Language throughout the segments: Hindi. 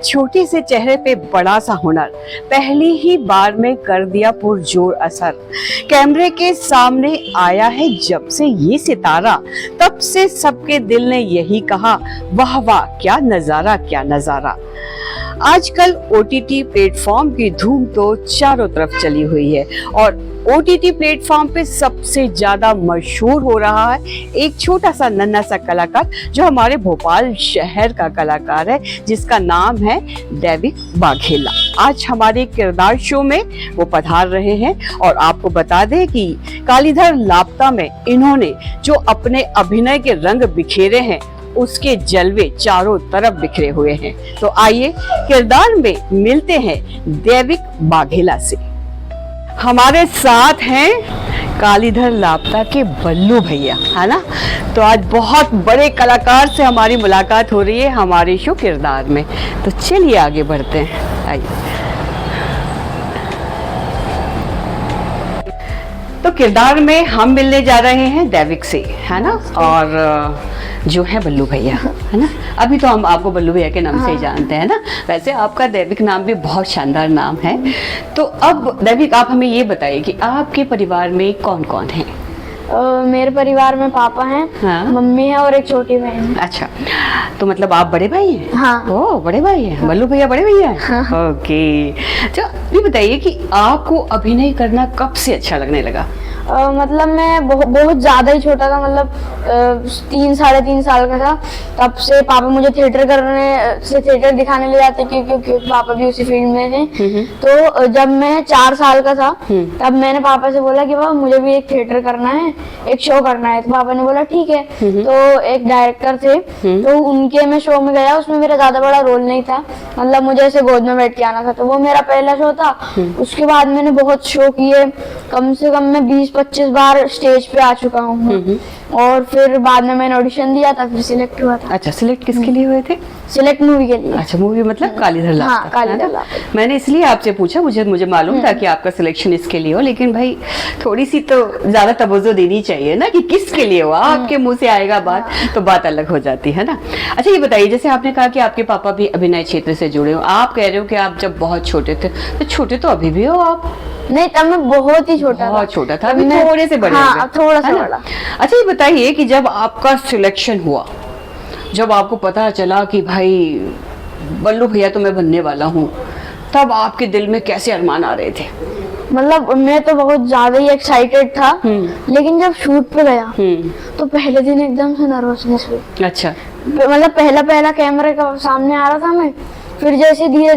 छोटे से चेहरे पे बड़ा सा हुनर, पहली ही बार में कर दिया पुरजोर असर। कैमरे के सामने आया है जब से ये सितारा, तब से सबके दिल ने यही कहा, वाह वाह क्या नजारा क्या नजारा। आजकल OTT प्लेटफॉर्म की धूम तो चारों तरफ चली हुई है और OTT प्लेटफॉर्म पे सबसे ज्यादा मशहूर हो रहा है एक छोटा सा नन्हा सा कलाकार जो हमारे भोपाल शहर का कलाकार है, जिसका नाम है दैविक वाघेला। आज हमारे किरदार शो में वो पधार रहे हैं और आपको बता दें कि कालीधर लापता में इन्होंने जो अपने अभिनय के रंग बिखेरे हैं उसके जलवे चारों तरफ बिखरे हुए हैं। तो आइए किरदार में मिलते हैं दैविक वाघेला से। हमारे साथ हैं कालीधर लापता के बल्लू भैया, है ना। तो आज बहुत बड़े कलाकार से हमारी मुलाकात हो रही है हमारे शो किरदार में। तो चलिए आगे बढ़ते हैं, आइए। तो किरदार में हम मिलने जा रहे हैं दैविक से, है ना, और जो है बल्लू भैया, है ना। अभी तो हम आपको बल्लू भैया के नाम से ही जानते हैं ना, वैसे आपका दैविक नाम भी बहुत शानदार नाम है। तो अब दैविक आप हमें ये बताइए कि आपके परिवार में कौन कौन है। मेरे परिवार में पापा हैं, हाँ। मम्मी है और एक छोटी बहन है। अच्छा, तो मतलब आप बड़े भाई हैं। हाँ। ओ बड़े भाई हैं, बल्लू भैया बड़े भैया हैं। हाँ। ओके, तो ये बताइए कि आपको अभिनय करना कब से अच्छा लगने लगा। मतलब मैं बहुत ज़्यादा ही छोटा था, मतलब 3-3.5 साल का था, तब से पापा मुझे थिएटर दिखाने ले जाते क्योंकि पापा भी उसी फील्ड में थे। तो जब मैं 4 साल का था तब मैंने पापा से बोला कि पापा मुझे भी एक थिएटर करना है, एक शो करना है। तो पापा ने बोला ठीक है। तो एक डायरेक्टर थे, तो उनके मैं शो में गया। उसमें मेरा ज़्यादा बड़ा रोल नहीं था, मतलब मुझे ऐसे गोद में बैठ के आना था। तो वो मेरा पहला शो था। उसके बाद मैंने बहुत शो किए, कम से कम मैं 20-25 बार स्टेज पे आ चुका हूँ। और फिर बाद में मैंने ऑडिशन दिया था, फिर सिलेक्ट हुआ था। अच्छा, सिलेक्ट किसके लिए हुए थे। सिलेक्ट मूवी के लिए। अच्छा, मूवी मतलब कालीधर लापता। हाँ, कालीधर लापता। मैंने इसलिए आपसे पूछा, मुझे मालूम था कि आपका सिलेक्शन इसके लिए हो, लेकिन भाई थोड़ी सी तो ज्यादा तवज्जो देनी चाहिए ना कि किसके लिए हुआ। आपके मुंह से आएगा बात तो बात अलग हो जाती है ना। अच्छा ये बताइए, जैसे आपने कहा कि आपके पापा भी अभिनय क्षेत्र से जुड़े हो, आप कह रहे हो कि आप जब बहुत छोटे थे, तो छोटे तो अभी भी हो आप। नहीं, तब मैं बहुत ही छोटा था। बहुत छोटा था, अभी थोड़े से बड़े हो गए। हाँ, थोड़ा सा बड़ा। अच्छा ये बताइए कि जब आपका सिलेक्शन हुआ, जब आपको पता चला कि भाई बल्लू भैया तो मैं बनने वाला हूँ, तब आपके दिल में कैसे अरमान आ रहे थे। मतलब मैं तो बहुत ज्यादा ही एक्साइटेड था, लेकिन जब शूट पे गया तो पहले दिन एकदम से नर्वसनेस हुई। अच्छा, मतलब पहला कैमरे का सामने आ रहा था मैं, फिर जैसे धीरे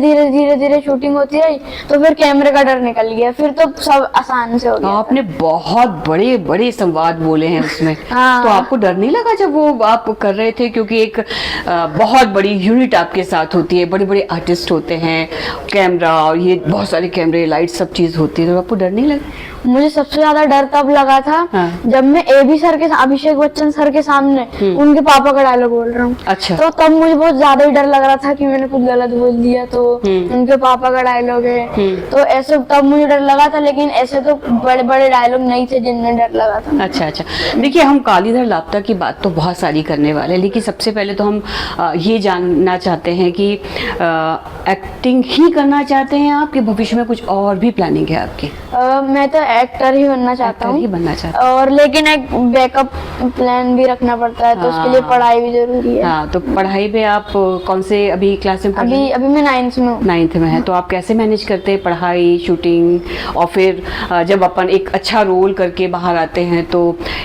धीरे शूटिंग होती रही तो फिर कैमरे का डर निकल गया, फिर तो सब आसान से हो गया। आपने बहुत बड़े बड़े संवाद बोले हैं उसमें। हाँ। तो आपको डर नहीं लगा जब वो आप कर रहे थे, क्योंकि एक बहुत बड़ी यूनिट आपके साथ होती है, बड़े बड़े आर्टिस्ट होते हैं, कैमरा और ये बहुत सारे कैमरे लाइट सब चीज होती है, तो आपको डर नहीं लगा। मुझे सबसे ज्यादा डर तब लगा था जब मैं अभिषेक बच्चन सर के सामने उनके पापा का डायलॉग बोल रहा हूँ। अच्छा। तो तब मुझे बहुत ज्यादा ही डर लग रहा था कि मैंने कुछ गलत बोल दिया तो उनके पापा का डायलॉग है, तो ऐसे तब मुझे डर लगा था। लेकिन ऐसे तो बड़े बड़े डायलॉग नहीं थे जिनमें डर लगा था। अच्छा, देखिए हम कालीधर लापता की बात तो बहुत सारी करने वाले हैं, लेकिन सबसे पहले तो हम ये जानना चाहते हैं कि एक्टिंग ही करना चाहते हैं आप कि भविष्य में कुछ और भी प्लानिंग है आपकी। मैं तो एक्टर ही बनना चाहता हूँ, और लेकिन एक बैकअप प्लान भी रखना पड़ता है, तो उसके लिए पढ़ाई भी जरूरी है। हाँ, तो पढ़ाई में आप कौन से अभी क्लास में अभी मैं 9th में हूँ। 9th में है, तो आप कैसे मैनेज करते हैं पढ़ाई, शूटिंग, और फिर जब अपन एक अच्छा रोल करके बाहर आते हैं तो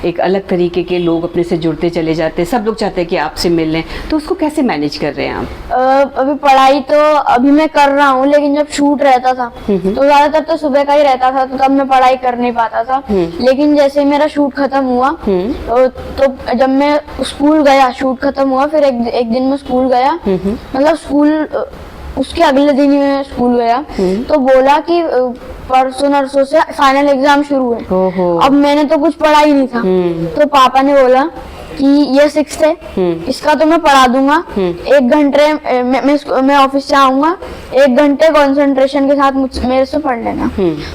एक अलग तरीके के लोग अपने से जुड़ते चले जाते हैं, सब लोग चाहते हैं कि आपसे मिलें, तो उसको कैसे मैनेज कर रहे हैं आप। अभी पढ़ाई तो अभी मैं कर रहा हूँ, लेकिन जब शूट रहता था तो ज्यादातर तो सुबह का ही रहता था, तो तब मैं पढ़ाई कर नहीं पाता था। लेकिन जैसे मेरा शूट खत्म हुआ तो जब मैं स्कूल गया, शूट खत्म हुआ, फिर एक दिन मैं स्कूल गया, मतलब स्कूल उसके अगले दिन ही मैं स्कूल गया, तो बोला कि परसों नरसों से फाइनल एग्जाम शुरू है। अब मैंने तो कुछ पढ़ा ही नहीं था, तो पापा ने बोला कि ये 6th है, इसका तो मैं पढ़ा दूंगा, 1 घंटे मैं ऑफिस से आऊंगा, 1 घंटे कंसंट्रेशन के साथ मेरे से पढ़ लेना।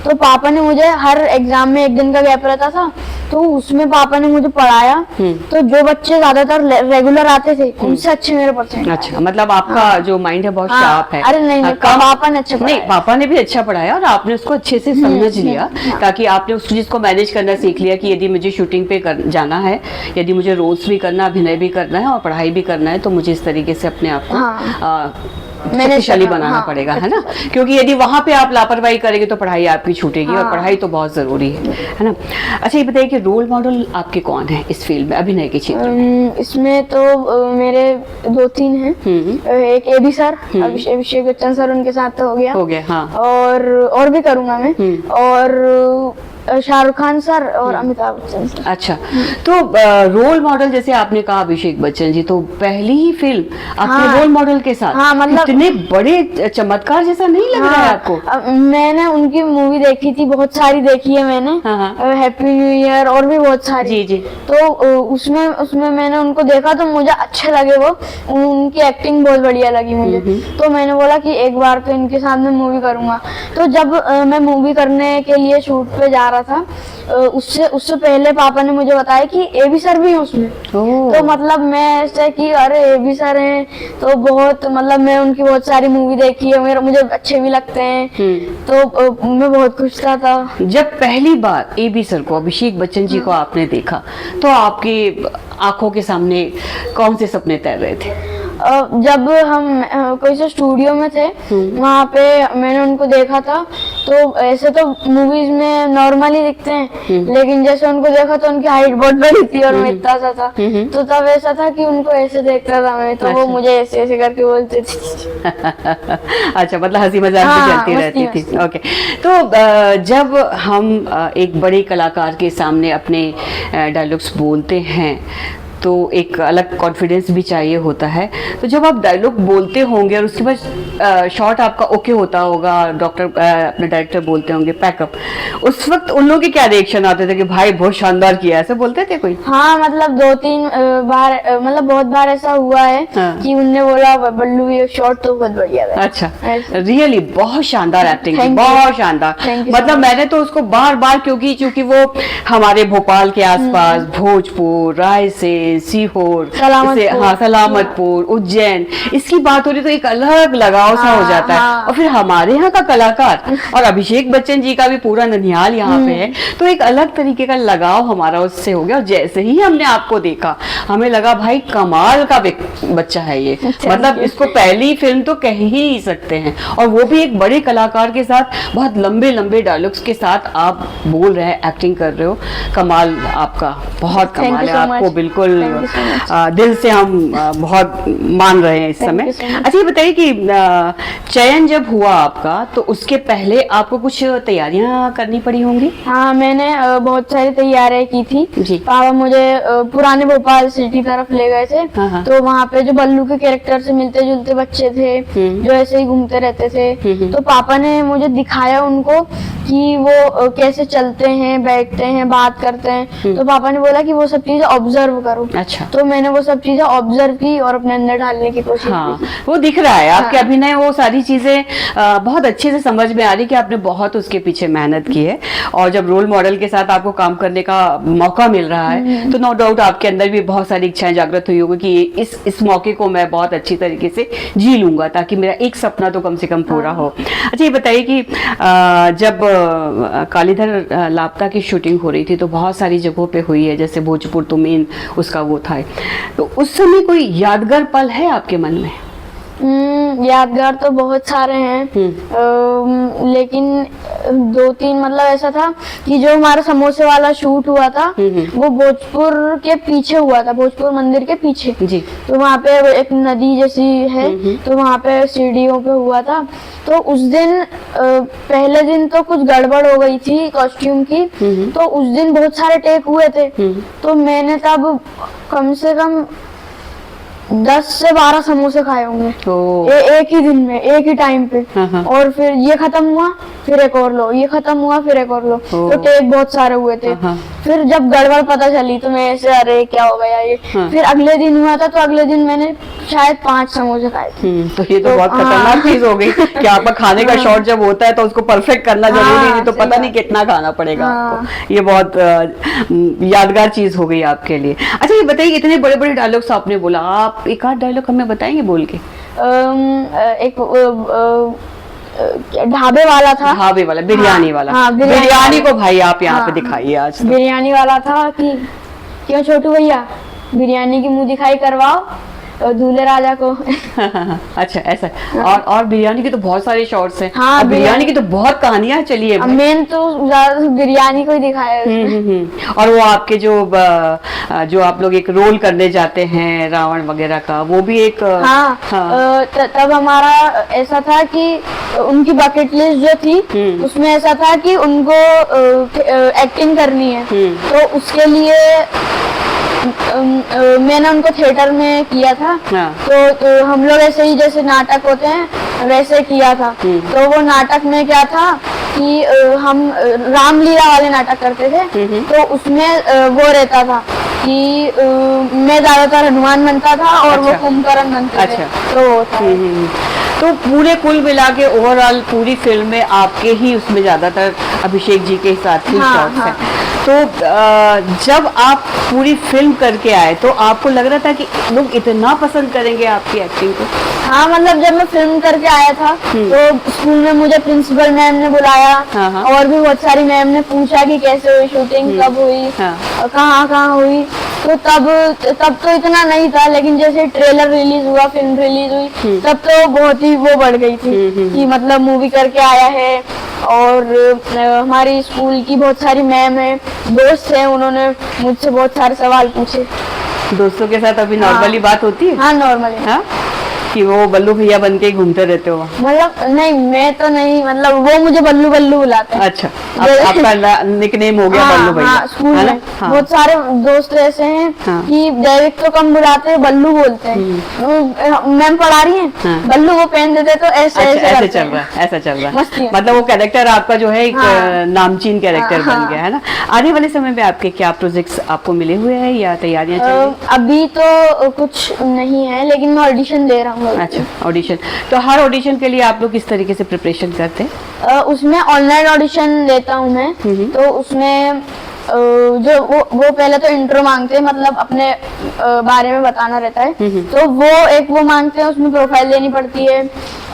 तो पापा ने मुझे हर एग्जाम में 1 दिन का गैप रहता था, तो उसमें पापा ने मुझे पढ़ाया। तो जो बच्चे ज्यादातर रेगुलर आते थे उनसे अच्छे मेरे परसेंट। अच्छा, मतलब आपका जो माइंड है बहुत शार्प है। अरे नहीं, पापा ने अच्छा नहीं, पापा ने भी अच्छा पढ़ाया और आपने उसको अच्छे से समझ लिया, ताकि आपने उस चीज को मैनेज करना सीख लिया कि यदि मुझे शूटिंग पे जाना है, यदि मुझे रोल्स भी करना, अभिनय भी करना है और पढ़ाई भी करना है, तो मुझे इस तरीके से अपने आप को शक्तिशाली बनाना पड़ेगा, है ना? क्योंकि यदि वहां पे आप लापरवाही करेंगे तो पढ़ाई आपकी छूटेगी, और पढ़ाई तो बहुत जरूरी है ना? अच्छा, ये बताइए कि रोल मॉडल आपके कौन है इस फील्ड में, अभिनय के क्षेत्र में? इसमें तो मेरे 2-3 हैं। एक AB sir, Abhishek Bachchan sir, उनके साथ तो हो गया। हाँ। और भी करूंगा मैं, और शाहरुख खान सर और अमिताभ बच्चन सर। अच्छा, तो रोल मॉडल जैसे आपने कहा अभिषेक बच्चन जी, तो पहली ही फिल्म आपके रोल मॉडल के साथ, मतलब इतने बड़े चमत्कार जैसा नहीं लग रहा है आपको? मैंने उनकी मूवी देखी थी, बहुत सारी देखी है मैंने, हैप्पी न्यू ईयर और भी बहुत सारी। जी। तो उसमें मैंने उनको देखा तो मुझे अच्छे लगे, वो उनकी एक्टिंग बहुत बढ़िया लगी मुझे। तो मैंने बोला कि एक बार तो इनके साथ में मूवी करूंगा। तो जब मैं मूवी करने के लिए शूट पे जा रहा था, उससे पहले पापा ने मुझे बताया कि एबी सर भी हैं उसमें। तो मतलब मैं ऐसे कि अरे एबी सर हैं, तो बहुत मतलब मैं उनकी बहुत सारी मूवी देखी है, मुझे अच्छे भी लगते हैं। तो मैं बहुत खुश था। जब पहली बार एबी सर को, अभिषेक बच्चन जी को आपने देखा, तो आपकी आंखों के सामने कौन से सपने तैर रहे थे? जब हम कोई से स्टूडियो में थे, वहाँ पे मैंने उनको देखा था। तो ऐसे तो मूवीज में नॉर्मली दिखते हैं, लेकिन जैसे उनको देखा तो उनकी हाइट बहुत बड़ी थी और मैं इतना सा था। तो तब ऐसा था कि उनको ऐसे देखता था मैं, तो वो मुझे ऐसे ऐसे करके बोलते थे। अच्छा, मतलब हंसी मजाक भी चलती रहती थी। ओके, तो जब हम एक बड़े कलाकार के सामने अपने डायलॉग्स बोलते हैं तो एक अलग कॉन्फिडेंस भी चाहिए होता है। तो जब आप डायलॉग बोलते होंगे और उसके बाद शॉट आपका ओके होता होगा, अपने डायरेक्टर बोलते होंगे पैकअप, उस वक्त उन लोगों के क्या रिएक्शन आते थे कि भाई बहुत शानदार किया, ऐसे बोलते थे कोई? हाँ, मतलब 2-3 बार, मतलब बहुत बार ऐसा हुआ है कि उनने बोला बल्लू ये शॉट तो बहुत बढ़िया है। अच्छा, रियली बहुत शानदार एक्टिंग, बहुत शानदार। मतलब मैंने तो उसको बार बार, क्योंकि वो हमारे भोपाल के आसपास, भोजपुर, रायसेन, सीहोर, सलामतपुर, उज्जैन, इसकी बात हो रही तो एक अलग लगाव सा हो जाता है। और फिर हमारे यहाँ का कलाकार और अभिषेक बच्चन जी का भी पूरा ननिहाल यहाँ पे है, तो एक अलग तरीके का लगाव हमारा उससे हो गया। और जैसे ही हमने आपको देखा, हमें लगा भाई कमाल का बच्चा है ये, मतलब इसको पहली फिल्म तो कह ही नहीं सकते हैं। और वो भी एक बड़े कलाकार के साथ, बहुत लंबे लंबे डायलॉग्स के साथ आप बोल रहे हैं, एक्टिंग कर रहे हो। कमाल आपका, बहुत कमाल है, आपको बिल्कुल दिल से हम बहुत मान रहे हैं इस समय। अच्छा, ये बताइए कि चयन जब हुआ आपका, तो उसके पहले आपको कुछ तैयारियां करनी पड़ी होंगी? हाँ, मैंने बहुत सारी तैयारियां की थी जी। पापा मुझे पुराने भोपाल सिटी तरफ ले गए थे। तो वहाँ पे जो बल्लू के कैरेक्टर से मिलते जुलते बच्चे थे, जो ऐसे ही घूमते रहते थे, तो पापा ने मुझे दिखाया उनको कि वो कैसे चलते हैं, बैठते हैं, बात करते हैं। तो पापा ने बोला कि वो सब चीजें ऑब्जर्व करो। अच्छा, तो मैंने वो सब चीजें ऑब्जर्व की और अपने अंदर डालने की कोशिश की। वो दिख रहा है आपके अभिनय, वो सारी चीजें बहुत अच्छे से समझ में आ रही कि आपने बहुत उसके पीछे मेहनत की है। और जब रोल मॉडल के साथ आपको काम करने का मौका मिल रहा है, तो नो डाउट आपके अंदर भी बहुत सारी इच्छाएं जागृत हुई होगी कि इस मौके को मैं बहुत अच्छी तरीके से जी लूंगा, ताकि मेरा एक सपना तो कम से कम पूरा हो। अच्छा, ये बताइए कि जब कालीधर लापता की शूटिंग हो रही थी, तो बहुत सारी जगहों पे हुई है, जैसे भोजपुर तो मेन उसका वो था, तो उस समय कोई यादगार पल है आपके मन में? यादगार तो बहुत सारे हैं, लेकिन 2-3 मतलब ऐसा था कि जो हमारा समोसे वाला शूट हुआ था, वो भोजपुर के पीछे हुआ था, भोजपुर मंदिर के पीछे जी। तो वहाँ पे एक नदी जैसी है, तो वहाँ पे सीढ़ियों पे हुआ था। तो उस दिन पहले दिन तो कुछ गड़बड़ हो गई थी कॉस्ट्यूम की, तो उस दिन बहुत सारे टेक हुए थे। तो मैंने तब कम से कम 10 से 12 समोसे खाए होंगे तो एक ही दिन में, एक ही टाइम पे। हाँ। और फिर ये खत्म हुआ, फिर एक और लो, ये खत्म हुआ, फिर एक और लो। तो टेक बहुत सारे हुए थे। हाँ। फिर जब गड़बड़ पता चली तो मैं ऐसे, अरे क्या हो गया ये। हाँ। फिर अगले दिन हुआ था, तो अगले दिन मैंने शायद 5 समोसे खाए थे। तो ये तो बहुत खतरनाक चीज हो गई कि आपका खाने का शॉट जब होता है तो उसको परफेक्ट करना जरूरी है, तो पता नहीं कितना खाना पड़ेगा आपको। ये बहुत यादगार चीज हो गई आपके लिए। अच्छा ये बताइए, इतने बड़े बड़े डायलॉग्स आपने बोला, आप एक आध डायलॉग हमें बताएंगे बोल के? एक ढाबे वाला था, ढाबे वाला, बिरयानी वाला। हाँ, बिरयानी को भाई आप यहाँ पे दिखाइए आज। बिरयानी वाला था कि क्यों छोटू भैया बिरयानी की मुंह दिखाई करवाओ दूल्हे राजा को। अच्छा ऐसा। और बिरयानी की तो बहुत सारे शॉट्स हैं। हाँ, और बिरयानी की तो बहुत कहानियां चली है। मेन तो ज्यादा बिरयानी को ही दिखाया है उसमें। और वो आपके जो आप लोग एक रोल करने जाते हैं रावण वगैरह का, वो भी एक हाँ। तब हमारा ऐसा था कि उनकी बकेट लिस्ट जो थी उसमें ऐसा था कि उनको एक्टिंग करनी है, तो उसके लिए मैंने उनको थिएटर में किया था। तो हम लोग ऐसे ही जैसे नाटक होते हैं वैसे किया था। तो वो नाटक में क्या था कि हम रामलीला वाले नाटक करते थे। तो उसमें वो रहता था कि मैं ज्यादातर हनुमान बनता था और वो कुंभकर्ण बनते थे। तो वो था। तो पूरे कुल मिला के ओवरऑल पूरी फिल्म में आपके ही उसमें ज्यादातर अभिषेक जी के साथ ही शॉट्स हैं। तो जब आप पूरी फिल्म करके आए तो आपको लग रहा था कि लोग इतना पसंद करेंगे आपकी एक्टिंग को? हाँ, मतलब जब मैं फिल्म करके आया था तो स्कूल में मुझे प्रिंसिपल मैम ने बुलाया। और भी बहुत सारी मैम ने पूछा कि कैसे हुई शूटिंग, कब हुई, कहाँ हुई। तो तब तो इतना नहीं था, लेकिन जैसे ट्रेलर रिलीज हुआ, फिल्म रिलीज हुई, तब तो बहुत ही वो बढ़ गई थी कि मतलब मूवी करके आया है। और हमारी स्कूल की बहुत सारी मैम है, दोस्त हैं, उन्होंने मुझसे बहुत सारे सवाल पूछे। दोस्तों के साथ अभी नॉर्मली बात होती है? हाँ, नॉर्मली। हाँ, कि वो बल्लू भैया बन के घूमते रहते हो? मतलब नहीं, मैं तो नहीं, मतलब वो मुझे बल्लू बल्लू बुलाते हैं। अच्छा, आपका निकनेम हो गया बल्लू भैया। स्कूल में बहुत सारे दोस्त ऐसे हैं कि दैविक तो कम बुलाते हैं, बल्लू बोलते हैं। मैम पढ़ा रही हैं, बल्लू वो पहन देते तो ऐसे ऐसे चल रहा है, ऐसा चल रहा है। मतलब वो कैरेक्टर आपका जो है एक नामचीन कैरेक्टर बन गया है ना। आने वाले समय में आपके क्या प्रोजेक्ट्स आपको मिले हुए हैं या तैयारियां चल रही हैं? अभी तो कुछ नहीं है, लेकिन मैं ऑडिशन दे रहा हूँ। अच्छा, ऑडिशन। तो हर ऑडिशन के लिए आप लोग किस तरीके से प्रिपरेशन करते हैं? उसमें ऑनलाइन ऑडिशन देता हूँ मैं। तो उसमें जो वो पहले तो इंट्रो मांगते हैं, मतलब अपने बारे में बताना रहता है। तो वो मांगते हैं, उसमें प्रोफाइल देनी पड़ती है।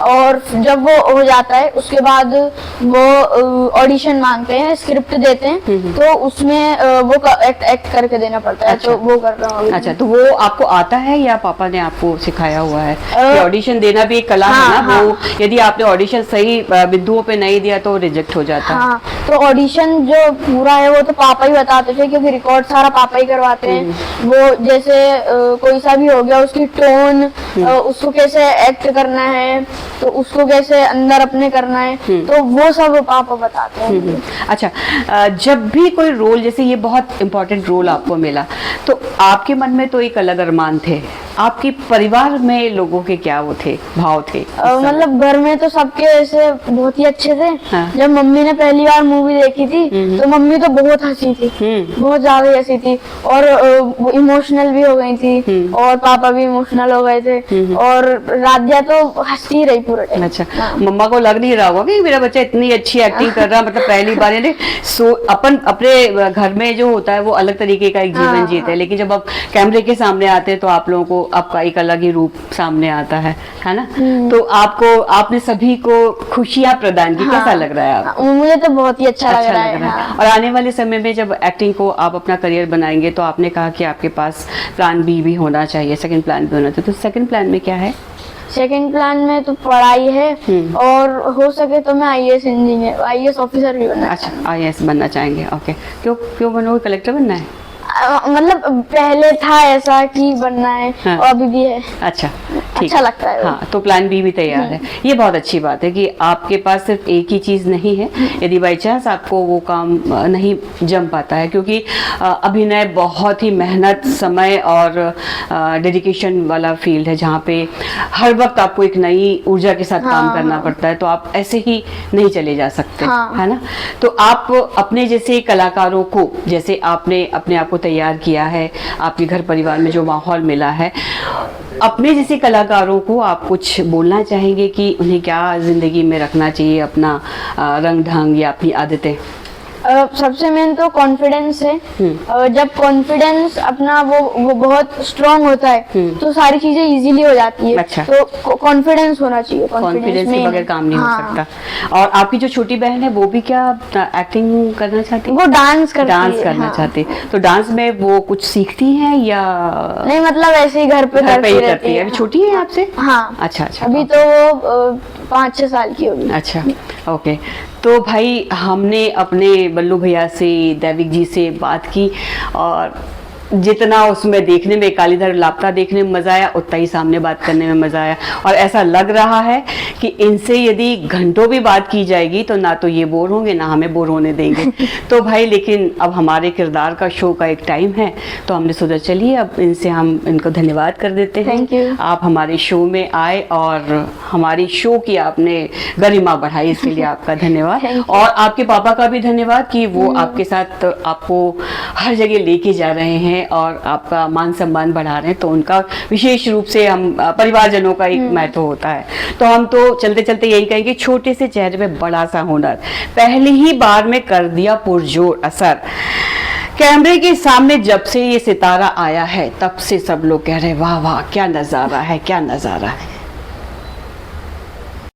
और जब वो हो जाता है उसके बाद वो ऑडिशन मांगते हैं, स्क्रिप्ट देते हैं। तो उसमें वो एक्ट करके देना पड़ता है। अच्छा। तो वो कर रहा हूँ। अच्छा, तो वो आपको आता है या पापा ने आपको सिखाया हुआ है? ऑडिशन देना भी एक कला है ना। वो यदि आपने ऑडिशन सही बिंदुओं पे नहीं दिया तो रिजेक्ट हो जाता है। हाँ, तो ऑडिशन जो पूरा है वो तो पापा ही बताते थे, क्योंकि रिकॉर्ड सारा पापा ही करवाते हैं। वो जैसे कोई सा भी हो गया, उसकी टोन, उसको कैसे एक्ट करना है, तो उसको कैसे अंदर अपने करना है, तो वो सब पापा बताते हैं। अच्छा, जब भी कोई रोल, जैसे ये बहुत इम्पोर्टेंट रोल आपको मिला, तो आपके मन में तो एक अलग अरमान थे, आपके परिवार में लोगों के क्या वो थे, भाव थे? मतलब घर में तो सबके ऐसे बहुत ही अच्छे थे। जब मम्मी ने पहली बार मूवी देखी थी तो मम्मी तो बहुत हंसी थी, बहुत ज्यादा हंसी थी, और इमोशनल भी हो गई थी, और पापा भी इमोशनल हो गए थे, और राध्या तो हंसती रही पूरे टाइम। अच्छा, मम्मा को लग नहीं रहा होगा कि मेरा बच्चा इतनी अच्छी एक्टिंग कर रहा है, मतलब पहली बार अपन अपने घर में जो होता है वो अलग तरीके का एक जीवन जीते हैं, लेकिन जब आप कैमरे के सामने आते हैं तो आप लोगों को आपका एक अलग ही रूप सामने आता है ना। तो आपने सभी को खुशियां प्रदान की। कैसा लग रहा है आपको? मुझे तो बहुत ही अच्छा लग रहा है। और आने वाले समय में जब एक्टिंग को आप अपना करियर बनाएंगे तो आपने कहा कि आपके पास प्लान बी भी होना चाहिए, सेकंड प्लान भी होना चाहिए, तो सेकंड प्लान में क्या है? सेकंड प्लान में तो पढ़ाई है, और हो सके तो मैं आईएएस इंजीनियर, आईएएस ऑफिसर भी बनना। अच्छा, आईएएस बनना चाहेंगे। ओके, क्यों बनोगे? कलेक्टर बनना है? मतलब पहले था ऐसा कि बनना है हाँ। और अभी भी है। अच्छा, ठीक। अच्छा लगता है वो। हाँ, तो प्लान बी भी तैयार है। ये बहुत अच्छी बात है कि आपके पास सिर्फ एक ही चीज नहीं है। यदि बाई चांस आपको वो काम नहीं जम पाता है, क्योंकि अभिनय बहुत ही मेहनत, समय और डेडिकेशन वाला फील्ड है, जहाँ पे हर वक्त आपको एक नई ऊर्जा के साथ काम हाँ, करना हाँ। पड़ता है, तो आप ऐसे ही नहीं चले जा सकते, हाँ। है ना। तो आप अपने जैसे कलाकारों को, जैसे आपने अपने आप को तैयार किया है, आपके घर परिवार में जो माहौल मिला है, अपने जैसे कलाकारों को आप कुछ बोलना चाहेंगे कि उन्हें क्या जिंदगी में रखना चाहिए, अपना रंग ढंग या अपनी आदतें? सबसे मेन तो कॉन्फिडेंस है। जब कॉन्फिडेंस अपना वो बहुत स्ट्रांग होता है तो सारी चीजें इजीली हो जाती है। अच्छा। तो कॉन्फिडेंस होना चाहिए। कॉन्फिडेंस के main बगैर है। काम नहीं हाँ। हो सकता। और आपकी जो छोटी बहन है वो भी क्या एक्टिंग करना चाहती है? वो डांस करती डांस है। करना हाँ। चाहती है, तो डांस में वो कुछ सीखती हैं या नहीं, मतलब ऐसे ही घर पे घर पे करती ही रहती करती है? अभी हाँ। छोटी है आपसे? हाँ। अच्छा अच्छा। अभी तो वो 5-6 साल की होगी। अच्छा, ओके। तो भाई हमने अपने बल्लू भैया से, दैविक जी से बात की, और जितना उसमें देखने में कालीधर लापता देखने में मजा आया, उतना ही सामने बात करने में मजा आया। और ऐसा लग रहा है कि इनसे यदि घंटों भी बात की जाएगी तो ना तो ये बोर होंगे, ना हमें बोर होने देंगे। तो भाई लेकिन अब हमारे किरदार का शो का एक टाइम है, तो हमने सोचा चलिए अब इनसे हम इनको धन्यवाद कर देते हैं। Thank you. आप हमारे शो में आए और हमारी शो की आपने गरिमा बढ़ाई, इसके लिए आपका धन्यवाद। Thank you. और आपके पापा का भी धन्यवाद कि वो आपके साथ आपको हर जगह लेके जा रहे हैं और आपका मान सम्मान बढ़ा रहे हैं, तो उनका विशेष रूप से हम परिवारजनों का एक महत्व होता है। तो हम तो चलते चलते यही कहेंगे, छोटे से चेहरे में बड़ा सा हुनर, पहली ही बार में कर दिया पुरजोर असर। कैमरे के सामने जब से ये सितारा आया है, तब से सब लोग कह रहे वाह वाह क्या नजारा है, क्या नजारा है।